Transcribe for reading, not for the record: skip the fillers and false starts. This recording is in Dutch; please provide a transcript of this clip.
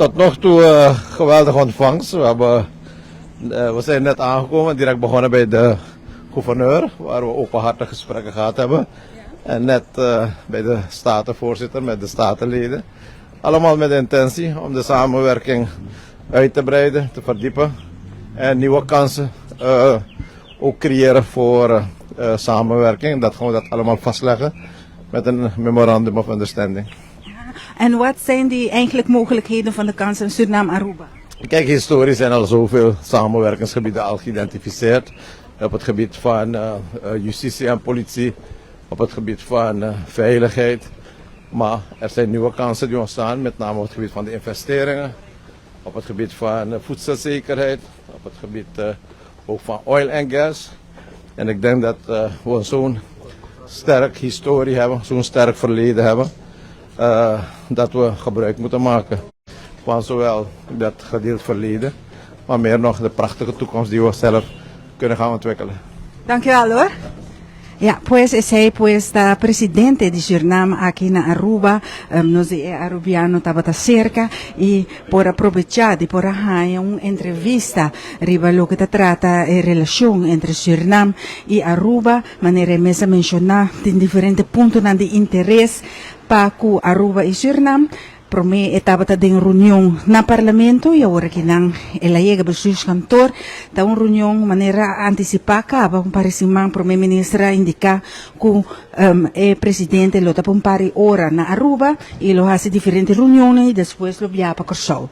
tot nog toe geweldige ontvangst. We zijn net aangekomen, direct begonnen bij de gouverneur, waar we openhartige gesprekken gehad hebben. En net bij de statenvoorzitter met de statenleden. Allemaal met de intentie om de samenwerking uit te breiden, te verdiepen. En nieuwe kansen ook creëren voor samenwerking. Dat gaan we dat allemaal vastleggen met een memorandum of understanding. En wat zijn die eigenlijk mogelijkheden van de kansen in Suriname-Aruba? Kijk, historisch zijn al zoveel samenwerkingsgebieden al geïdentificeerd. Op het gebied van justitie en politie, op het gebied van veiligheid. Maar er zijn nieuwe kansen die ontstaan, met name op het gebied van de investeringen, op het gebied van voedselzekerheid, op het gebied ook van oil en gas. En ik denk dat we zo'n sterk historie hebben, zo'n sterk verleden hebben, dat we gebruik moeten maken van zowel dat gedeeld verleden, maar meer nog de prachtige toekomst die we zelf kunnen gaan ontwikkelen. Dankjewel hoor. Ja, pues es hij pues da presidente de Suriname aquí na Aruba, nos é arubiano tabata cerca e por aprovechar de por uma entrevista riba lo que trata a relação entre Suriname e Aruba, maneira mesmo mencionar em diferentes pontos de interesse para Aruba e Suriname. Prome etapa ta ding reunião na parlamento e agora que nang elaiega bestuurskantoor ta un reunião maneira antecipar ka pa paresimang prome ministra indica ku e presidente lo ta pari ora na Aruba e lo hace diferentes reuniões e depois lo via pa Corsol.